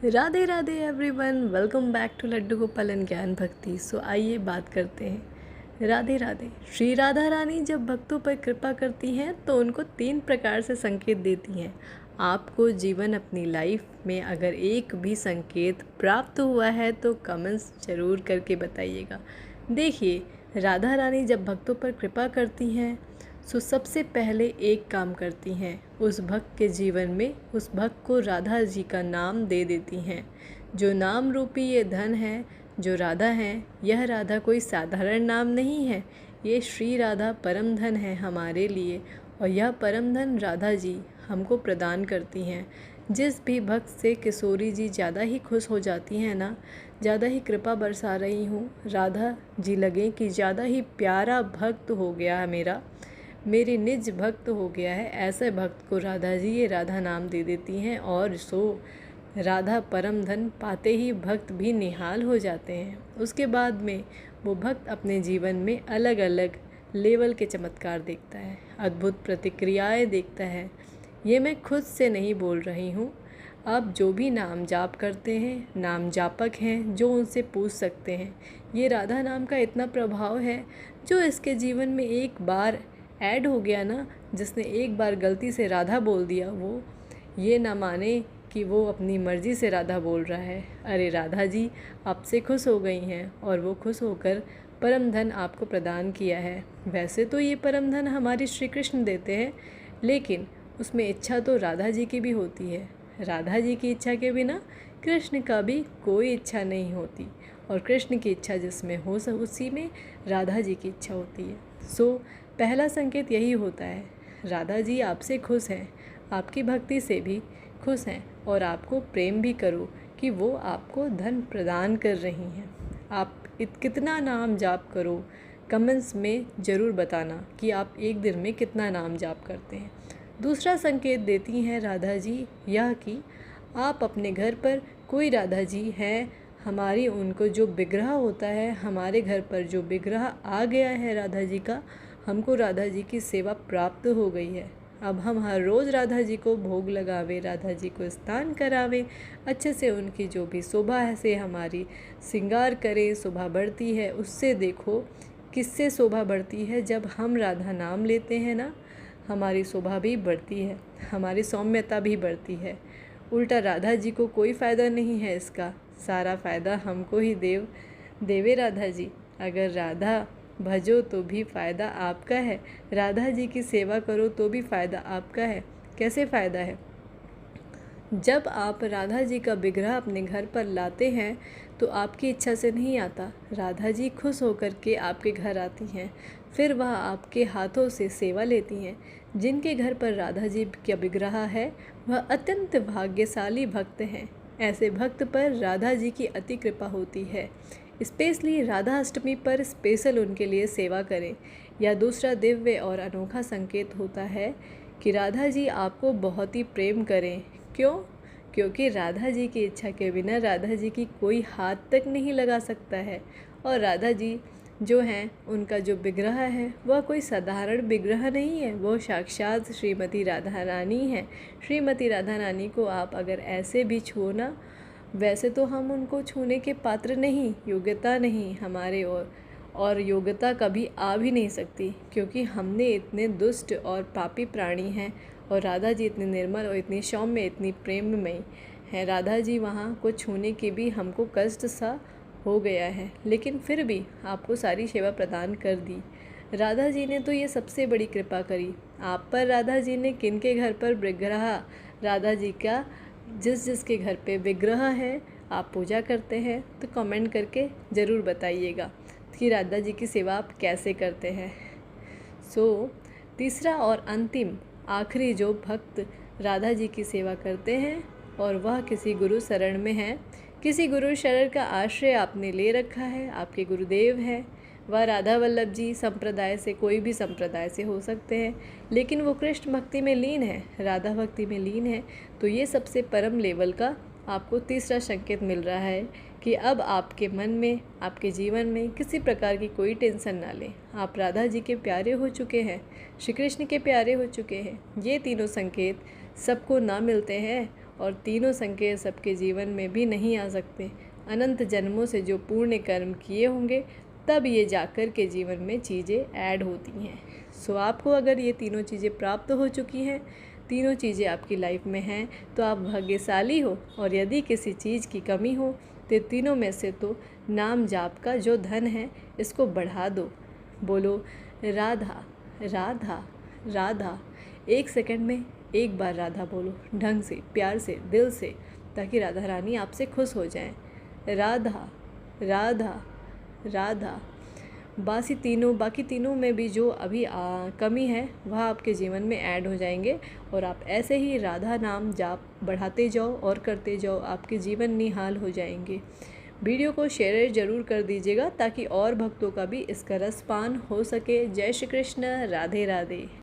Radhe Radhe everyone, welcome back to Laddu Gopal and Gyan Bhakti. सो आइए बात करते हैं राधे राधे। श्री राधा रानी जब भक्तों पर कृपा करती हैं तो उनको 3 प्रकार से संकेत देती हैं। आपको जीवन अपनी लाइफ में अगर एक भी संकेत प्राप्त हुआ है तो कमेंट्स ज़रूर करके बताइएगा। देखिए, राधा रानी जब भक्तों पर कृपा करती हैं सो सबसे पहले एक काम करती हैं, उस भक्त के जीवन में उस भक्त को राधा जी का नाम दे देती हैं। जो नाम रूपी ये धन है, जो राधा हैं, यह राधा कोई साधारण नाम नहीं है। ये श्री राधा परम धन है हमारे लिए, और यह परम धन राधा जी हमको प्रदान करती हैं। जिस भी भक्त से किशोरी जी ज़्यादा ही खुश हो जाती हैं ना, ज़्यादा ही कृपा बरसा रही हूँ, राधा जी लगे कि ज़्यादा ही प्यारा भक्त हो गया है मेरे निज भक्त हो गया है, ऐसे भक्त को राधा जी ये राधा नाम दे देती हैं। और सो राधा परम धन पाते ही भक्त भी निहाल हो जाते हैं। उसके बाद में वो भक्त अपने जीवन में अलग अलग लेवल के चमत्कार देखता है, अद्भुत प्रतिक्रियाएं देखता है। ये मैं खुद से नहीं बोल रही हूँ। अब जो भी नाम जाप करते हैं, नाम जापक हैं जो उनसे पूछ सकते हैं। ये राधा नाम का इतना प्रभाव है, जो इसके जीवन में एक बार ऐड हो गया ना, जिसने एक बार गलती से राधा बोल दिया, वो ये ना माने कि वो अपनी मर्ज़ी से राधा बोल रहा है। अरे राधा जी आपसे खुश हो गई हैं और वो खुश होकर परम धन आपको प्रदान किया है। वैसे तो ये परम धन हमारे श्री कृष्ण देते हैं, लेकिन उसमें इच्छा तो राधा जी की भी होती है। राधा जी की इच्छा के बिना कृष्ण का भी कोई इच्छा नहीं होती, और कृष्ण की इच्छा जिसमें हो उसी में राधा जी की इच्छा होती है। सो पहला संकेत यही होता है, राधा जी आपसे खुश हैं, आपकी भक्ति से भी खुश हैं, और आपको प्रेम भी करो कि वो आपको धन प्रदान कर रही हैं। आप कितना नाम जाप करो, कमेंट्स में ज़रूर बताना कि आप एक दिन में कितना नाम जाप करते हैं। दूसरा संकेत देती हैं राधा जी यह कि आप अपने घर पर कोई राधा जी हैं, हमारी उनको जो विग्रह होता है, हमारे घर पर जो विग्रह आ गया है राधा जी का, हमको राधा जी की सेवा प्राप्त हो गई है। अब हम हर रोज़ राधा जी को भोग लगावे, राधा जी को स्नान करावे, अच्छे से उनकी जो भी शोभा से हमारी श्रृंगार करें, शोभा बढ़ती है। उससे देखो किससे शोभा बढ़ती है, जब हम राधा नाम लेते हैं ना, हमारी शोभा भी बढ़ती है, हमारी सौम्यता भी बढ़ती है। उल्टा राधा जी को कोई फ़ायदा नहीं है, इसका सारा फ़ायदा हमको ही देवे राधा जी। अगर राधा भजो तो भी फ़ायदा आपका है, राधा जी की सेवा करो तो भी फ़ायदा आपका है। कैसे फ़ायदा है? जब आप राधा जी का विग्रह अपने घर पर लाते हैं तो आपकी इच्छा से नहीं आता, राधा जी खुश होकर के आपके घर आती हैं, फिर वह आपके हाथों से सेवा लेती हैं। जिनके घर पर राधा जी का विग्रह है वह अत्यंत भाग्यशाली भक्त हैं। ऐसे भक्त पर राधा जी की अति कृपा होती है। स्पेशली राधा अष्टमी पर स्पेशल उनके लिए सेवा करें। या दूसरा दिव्य और अनोखा संकेत होता है कि राधा जी आपको बहुत ही प्रेम करें। क्यों? क्योंकि राधा जी की इच्छा के बिना राधा जी की कोई हाथ तक नहीं लगा सकता है। और राधा जी जो हैं, उनका जो विग्रह है वह कोई साधारण विग्रह नहीं है, वो साक्षात श्रीमती राधा रानी है। श्रीमती राधा रानी को आप अगर ऐसे भी छुओ ना, वैसे तो हम उनको छूने के पात्र नहीं, योग्यता नहीं हमारे, और योग्यता कभी आ भी नहीं सकती, क्योंकि हमने इतने दुष्ट और पापी प्राणी हैं, और राधा जी इतने निर्मल और इतनी सौम्य, इतनी प्रेममयी हैं। राधा जी वहाँ को छूने के भी हमको कष्ट सा हो गया है, लेकिन फिर भी आपको सारी सेवा प्रदान कर दी। राधा जी ने तो ये सबसे बड़ी कृपा करी आप पर। राधा जी ने किनके घर पर विग्रह राधा जी का, जिस जिसके घर पे विग्रह है आप पूजा करते हैं, तो कमेंट करके ज़रूर बताइएगा कि राधा जी की सेवा आप कैसे करते हैं। तीसरा और अंतिम आखिरी जो भक्त राधा जी की सेवा करते हैं और वह किसी गुरु शरण में है, किसी गुरु शरण का आश्रय आपने ले रखा है, आपके गुरुदेव हैं, वह राधा वल्लभ जी संप्रदाय से, कोई भी संप्रदाय से हो सकते हैं, लेकिन वो कृष्ण भक्ति में लीन है, राधा भक्ति में लीन है, तो ये सबसे परम लेवल का आपको तीसरा संकेत मिल रहा है कि अब आपके मन में, आपके जीवन में किसी प्रकार की कोई टेंशन ना लें। आप राधा जी के प्यारे हो चुके हैं, श्री कृष्ण के प्यारे हो चुके हैं। ये तीनों संकेत सबको ना मिलते हैं, और तीनों संकेत सबके जीवन में भी नहीं आ सकते। अनंत जन्मों से जो पुण्य कर्म किए होंगे तब ये जाकर के जीवन में चीज़ें ऐड होती हैं। सो आपको अगर ये तीनों चीज़ें प्राप्त हो चुकी हैं, तीनों चीज़ें आपकी लाइफ में हैं, तो आप भाग्यशाली हो। और यदि किसी चीज़ की कमी हो तो तीनों में से तो नाम जाप का जो धन है इसको बढ़ा दो। बोलो राधा राधा राधा। 1 सेकंड में एक बार राधा बोलो, ढंग से, प्यार से, दिल से, ताकि राधा रानी आपसे खुश हो जाएं। राधा राधा राधा। बाकी तीनों में भी जो अभी कमी है वह आपके जीवन में ऐड हो जाएंगे और आप ऐसे ही राधा नाम जाप बढ़ाते जाओ और करते जाओ, आपके जीवन निहाल हो जाएंगे। वीडियो को शेयर ज़रूर कर दीजिएगा ताकि और भक्तों का भी इसका रसपान हो सके। जय श्री कृष्ण, राधे राधे।